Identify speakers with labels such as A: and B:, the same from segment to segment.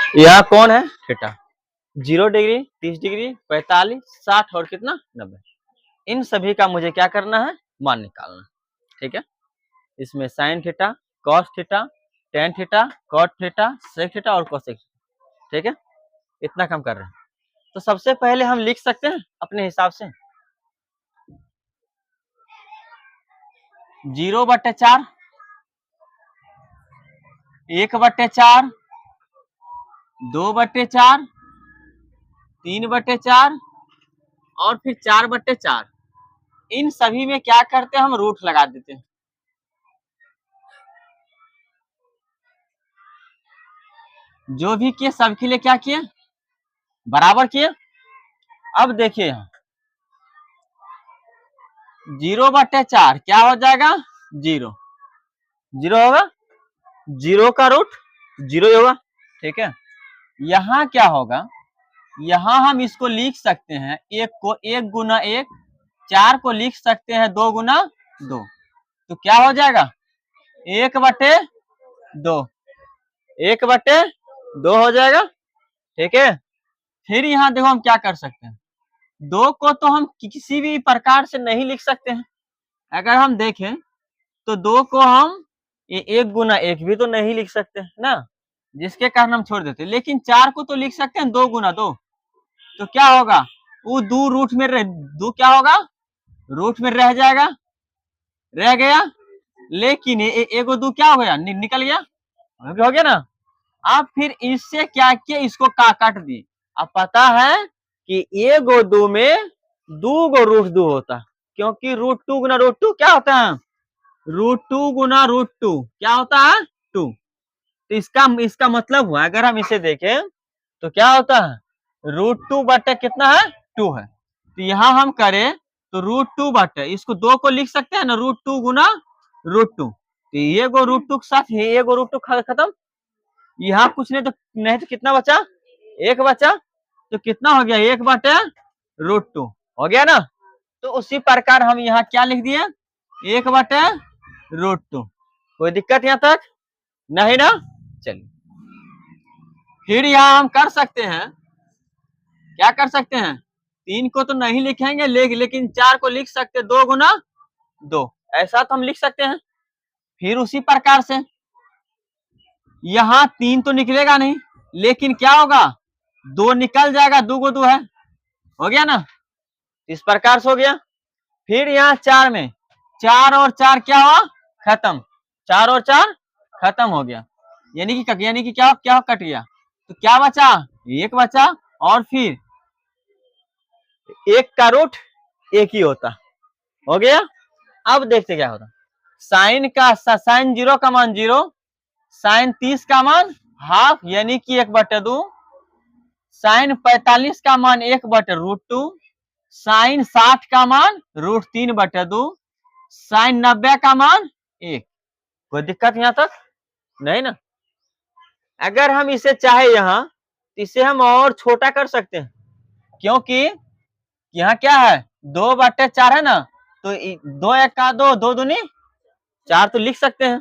A: यह कौन है? थीटा। 0 डिग्री, 30 डिग्री, 45, 60 और कितना 90। इन सभी का मुझे क्या करना है? मान निकालना। ठीक है, इसमें sine theta, cos theta, tan theta, cot theta, sec theta और कोसेक। ठीक है, इतना काम कर रहे हैं। तो सबसे पहले हम लिख सकते हैं अपने हिसाब से 0/4, 1/4, 2/4, 3/4 और फिर 4/4। इन सभी में क्या करते हैं? हम रूट लगा देते हैं। जो भी किए सबके लिए क्या किए? बराबर किए। अब देखिए यहाँ 0/4 क्या हो जाएगा? 0। 0 होगा, 0 का रूट 0 होगा। ठीक है, यहाँ क्या होगा? यहाँ हम इसको लिख सकते हैं 1 को 1 गुना 1, 4 को लिख सकते हैं 2 गुना 2। तो क्या हो जाएगा? 1/2, 1/2 हो जाएगा। ठीक है, फिर यहाँ देखो हम क्या कर सकते हैं, 2 को तो हम किसी भी प्रकार से नहीं लिख सकते हैं। अगर हम देखें तो 2 को हम 1 गुना 1 भी तो नहीं लिख सकते ना, जिसके कारण हम छोड़ देते। लेकिन 4 को तो लिख सकते हैं 2 गुना 2। तो क्या होगा? वो 2 रूट में रह, 2 क्या होगा? रूट में रह जाएगा, रह गया। लेकिन एगो 2 क्या हो गया? निकल गया, हो गया ना। अब फिर इससे क्या किया? इसको काट दिए। अब पता है कि एगो 2 में 2 गो √2 होता, क्योंकि √2 गुना √2 क्या होता है? √2 गुना √2 क्या होता है? 2। तो इसका मतलब हुआ, अगर हम इसे देखें तो क्या होता है? √2 बटे कितना है? 2 है। तो यहाँ हम करें तो √2 बटे, इसको 2 को लिख सकते हैं ना, √2 गुना √2। तो ये गो √2 के साथ ये गो √2 खत्म। यहाँ कुछ नहीं तो कितना बचा? 1 बचा। तो कितना हो गया? 1/√2 हो गया ना। तो उसी प्रकार हम यहाँ क्या लिख दिए? 1/√2। कोई दिक्कत यहाँ तक नहीं ना? चलिए, फिर यहाँ हम कर सकते हैं, क्या कर सकते हैं? 3 को तो नहीं लिखेंगे, लेकिन 4 को लिख सकते 2 गुना 2, ऐसा तो हम लिख सकते हैं। फिर उसी प्रकार से यहाँ 3 तो निकलेगा नहीं, लेकिन क्या होगा? 2 निकल जाएगा, 2 को 2 है, हो गया ना। इस प्रकार से हो गया। फिर यहाँ 4 में 4 और 4 क्या हुआ? खत्म। 4 और 4 खत्म हो गया, यानी कि क्या कट गया। तो क्या बचा? 1 बचा। और फिर 1 का रूट 1 ही होता, हो गया। अब देखते क्या होता। साइन 0 का मान 0, साइन 30 का मान हाफ यानी कि 1/2, साइन 45 का मान 1/√2, साइन 60 का मान √3/2, साइन 90 का मान 1। कोई दिक्कत यहाँ तक नहीं ना? अगर हम इसे चाहे यहाँ तो इसे हम और छोटा कर सकते हैं, क्योंकि यहाँ क्या है? 2/4 है ना। तो 2 1 का 2, 2 दूनी 4 तो लिख सकते हैं।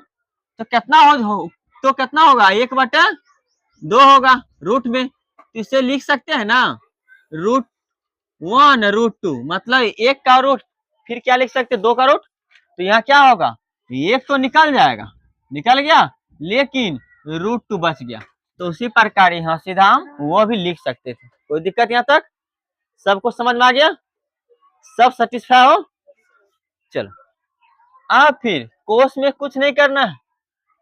A: तो कितना तो कितना होगा? 1/2 होगा रूट में। तो इसे लिख सकते हैं ना, √1 √2, मतलब 1 का रूट, फिर क्या लिख सकते हैं? 2 का रूट। तो यहाँ क्या होगा? 1 तो निकल जाएगा, निकल गया, लेकिन √2 बच गया। तो उसी प्रकार यहाँ सीधा हम वो भी लिख सकते थे। कोई दिक्कत यहाँ तक सबको समझ में आ गया? सब सेटिस्फाई हो? चलो, अब फिर कोस में कुछ नहीं करना है।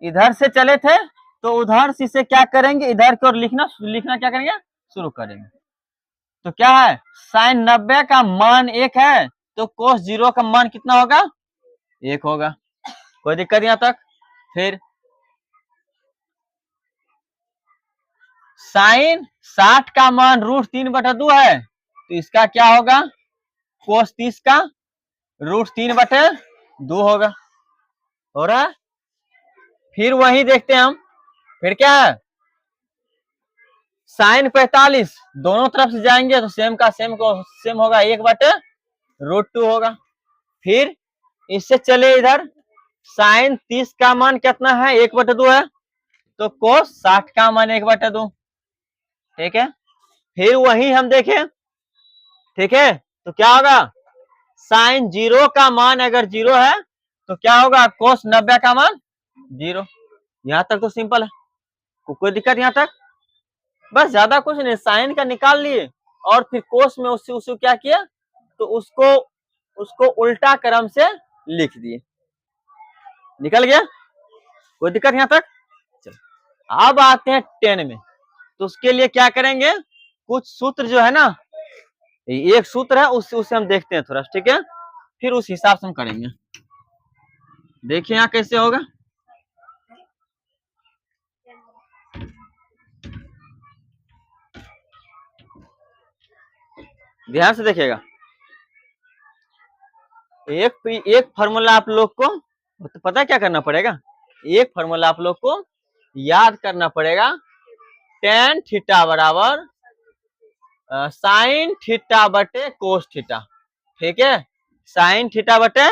A: इधर से चले थे तो उधर से क्या करेंगे? इधर की ओर लिखना क्या करेंगे? शुरू करेंगे। तो क्या है? साइन 90 का मान 1 है, तो कोस 0 का मान कितना होगा? 1 होगा। कोई दिक्कत यहाँ तक? फिर साइन 60 का मान √3/2 है, तो इसका क्या होगा? कोस 30 का √3/2 होगा। हो रहा है? फिर वही देखते हैं हम, फिर क्या है? साइन 45 दोनों तरफ से जाएंगे तो सेम होगा, 1/√2 होगा। फिर इससे चले इधर, साइन 30 का मान कितना है? 1/2 है, तो कोस 60 का मान 1/2। ठीक है। फिर वही हम देखें, ठीक है, तो क्या होगा, साइन 0 का मान अगर 0 है तो क्या होगा, कोस 90 का मान 0। यहां तक तो सिंपल है, कोई दिक्कत यहां तक? बस ज्यादा कुछ नहीं, साइन का निकाल लिए और फिर कोस में उसको क्या किया, तो उसको उल्टा क्रम से लिख दिए, निकल गया, कोई दिक्कत यहां तक? चलो अब आते हैं 10 में। तो उसके लिए क्या करेंगे, कुछ सूत्र जो है ना, एक सूत्र है उसे हम देखते हैं थोड़ा, ठीक है, फिर उस हिसाब से हम करेंगे। देखिए यहाँ कैसे होगा, ध्यान से देखिएगा। एक फार्मूला आप लोग को तो पता है क्या करना पड़ेगा, एक फार्मूला आप लोग को याद करना पड़ेगा, टेन थीटा बराबर साइन थीटा बटे कोस थीटा, ठीक है, साइन थीटा बटे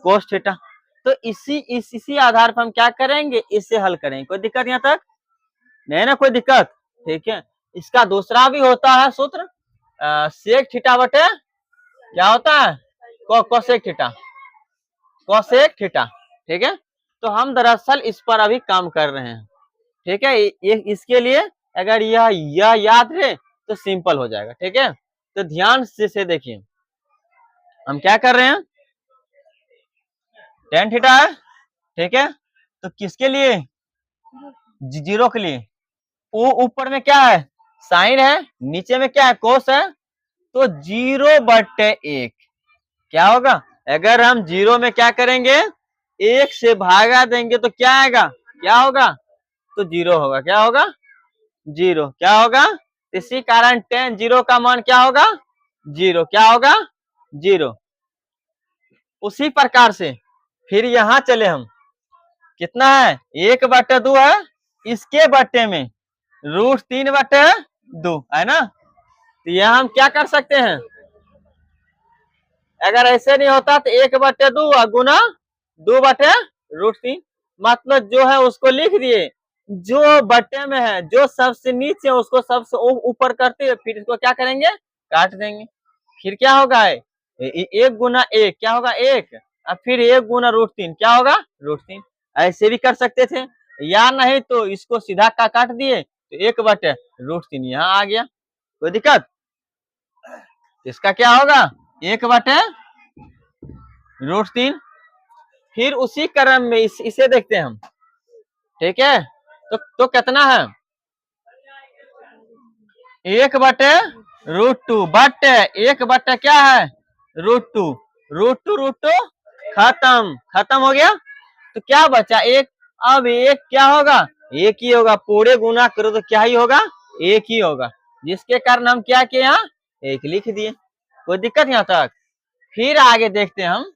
A: कोस थीटा। तो इसी आधार पर हम क्या करेंगे, इससे हल करेंगे। कोई दिक्कत यहाँ तक नहीं ना, कोई दिक्कत? ठीक है। इसका दूसरा भी होता है सूत्र, सेक थीटा बटे क्या होता है, कोसेक थीटा, कोसेक थीटा, ठीक है। तो हम दरअसल इस पर अभी काम कर रहे हैं, ठीक है। इसके लिए अगर यह याद रहे तो सिंपल हो जाएगा, ठीक है। तो ध्यान से देखिए, हम क्या कर रहे हैं, टेन थीटा है, ठीक है, तो किसके लिए, 0 के लिए, ऊपर में क्या है, साइन है, नीचे में क्या है, कोस है, तो 0/1 क्या होगा, अगर हम 0 में क्या करेंगे, 1 से भागा देंगे तो क्या आएगा, क्या होगा, तो 0 होगा, क्या होगा, 0 क्या होगा। इसी कारण टेन 0 का मान क्या होगा, 0 क्या होगा, 0। उसी प्रकार से फिर यहां चले हम, कितना है, 1/2 है, इसके बट्टे में √3/2 है ना। तो यहां हम क्या कर सकते हैं, अगर ऐसे नहीं होता तो 1/2 गुना 2/√3, मतलब जो है उसको लिख दिए, जो बट्टे में है, जो सबसे नीचे है उसको सबसे ऊपर करते हुए फिर इसको क्या करेंगे, काट देंगे। फिर क्या होगा, 1 गुना 1 क्या होगा, 1, और फिर 1 गुना √3 क्या होगा, √3। ऐसे भी कर सकते थे, या नहीं तो इसको सीधा काट दिए तो 1/√3 यहाँ आ गया, कोई दिक्कत? इसका क्या होगा, 1/√3। फिर उसी क्रम में इसे देखते हैं हम, ठीक है। तो कितना है, 1/√2 बटे 1 क्या है, √2, √2 खत्म हो गया। तो क्या बचा, 1। अब 1 क्या होगा, 1 ही होगा, पूरे गुना करो तो क्या ही होगा, 1 ही होगा, जिसके कारण हम क्या किए, यहाँ 1 लिख दिए, कोई दिक्कत यहाँ तक? फिर आगे देखते हैं हम,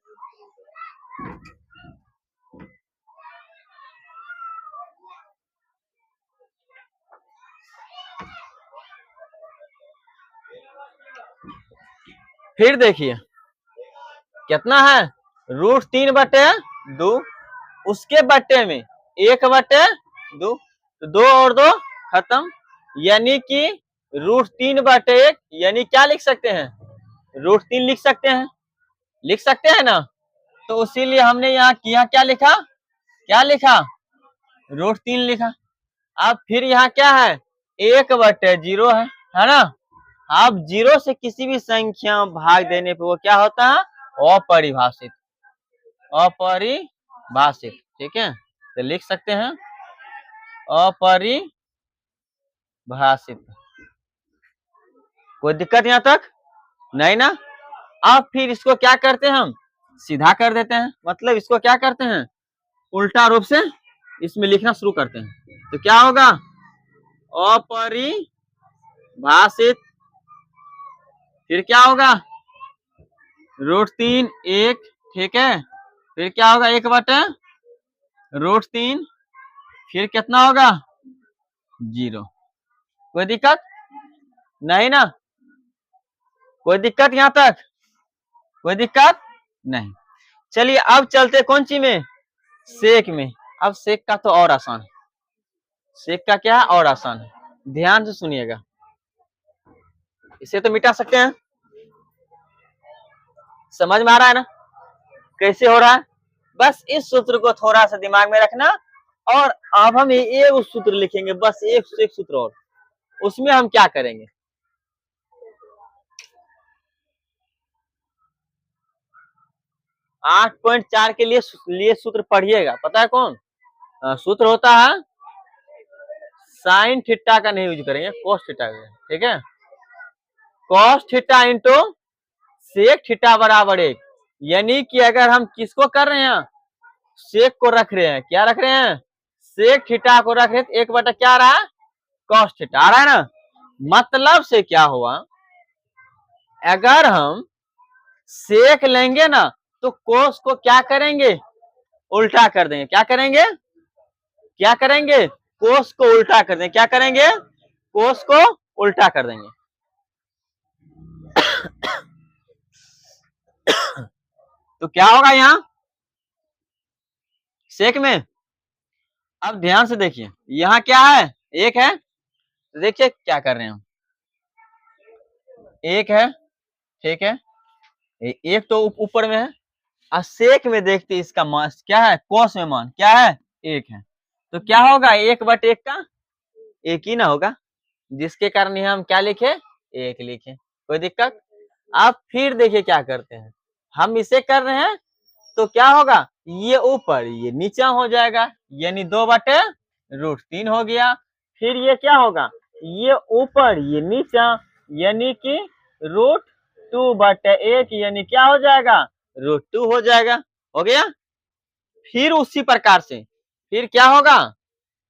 A: फिर देखिए कितना है, √3/2, उसके बट्टे में 1/2, तो 2 और 2 खत्म, यानी कि √3/1, यानी क्या लिख सकते हैं, √3 लिख सकते हैं ना। तो इसीलिए हमने यहाँ क्या लिखा, √3 लिखा। अब फिर यहाँ क्या है, 1/0 है ना। अब 0 से किसी भी संख्या भाग देने पे वो क्या होता है, अपरिभाषित, ठीक है। तो लिख सकते हैं अपरिभाषित, कोई दिक्कत यहाँ तक नहीं ना। अब फिर इसको क्या करते हैं, हम सीधा कर देते हैं, मतलब इसको क्या करते हैं, उल्टा रूप से इसमें लिखना शुरू करते हैं। तो क्या होगा, अपरिभाषित, फिर क्या होगा, √3 1, ठीक है, फिर क्या होगा, 1/√3, फिर कितना होगा, 0, कोई दिक्कत नहीं ना, कोई दिक्कत यहाँ तक, कोई दिक्कत नहीं। चलिए अब चलते कौन सी में, सेक में। अब सेक का तो और आसान है, सेक का क्या है, और आसान है, ध्यान से सुनिएगा। इसे तो मिटा सकते हैं। समझ में आ रहा है ना कैसे हो रहा है? बस इस सूत्र को थोड़ा सा दिमाग में रखना, और अब हम ये उस सूत्र लिखेंगे, बस एक सूत्र और, उसमें हम क्या करेंगे। 8.4 के लिए सूत्र पढ़िएगा, पता है कौन सूत्र होता है? साइन थीटा का नहीं यूज करेंगे, कोस थीटा का, ठीक है? Cos theta into sec theta बराबर 1, यानी कि अगर हम किसको कर रहे हैं, सेक को रख रहे हैं, क्या रख रहे हैं, सेक थीटा को रख रहे हैं, 1 बटा क्या आ रहा है, कॉस थीटा आ रहा है ना। मतलब से क्या हुआ, अगर हम सेक लेंगे ना तो कोस को क्या करेंगे, उल्टा कर देंगे। क्या करेंगे, क्या करेंगे, कोस को उल्टा कर देंगे। क्या करेंगे, कोस को उल्टा कर देंगे। तो क्या होगा यहाँ सेक में, अब ध्यान से देखिए, यहाँ क्या है, 1 है, देखिए क्या कर रहे हैं हम, 1 है, ठीक है, 1 तो ऊपर में है, और सेक में देखते इसका मान क्या है, कोस में मान क्या है, 1 है, तो क्या होगा, 1/1 का 1 ही ना होगा, जिसके कारण हम क्या लिखे, 1 लिखे, कोई दिक्कत। अब फिर देखिए क्या करते हैं, हम इसे कर रहे हैं तो क्या होगा, ये ऊपर ये नीचा हो जाएगा, यानी 2/√3 हो गया। फिर ये क्या होगा, ये ऊपर ये नीचा, यानी कि √2/1, यानी क्या हो जाएगा, √2 हो जाएगा, हो गया। फिर उसी प्रकार से फिर क्या होगा,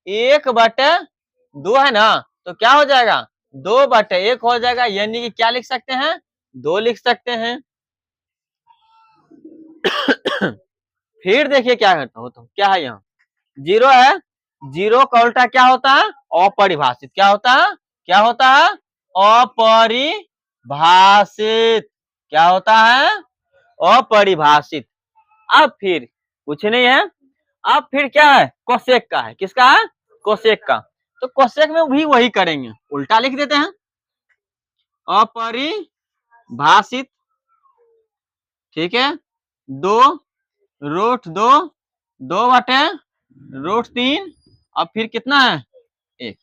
A: 1/2 है ना, तो क्या हो जाएगा, 2/1 हो जाएगा, यानी कि क्या लिख सकते हैं, 2 लिख सकते हैं। फिर देखिए क्या करता होता, क्या है यहाँ 0 है, 0 का उल्टा क्या होता है, अपरिभाषित। क्या होता है, क्या होता है, अपरिभाषित। क्या होता है, अपरिभाषित। अब फिर कुछ नहीं है, अब फिर क्या है, कोसेक का है, किसका है, कोसेक का, तो कोसेक में भी वही करेंगे, उल्टा लिख देते हैं, अपरिभाषित, ठीक है, 2√2, 2/√3, अब फिर कितना है, 1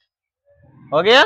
A: हो गया।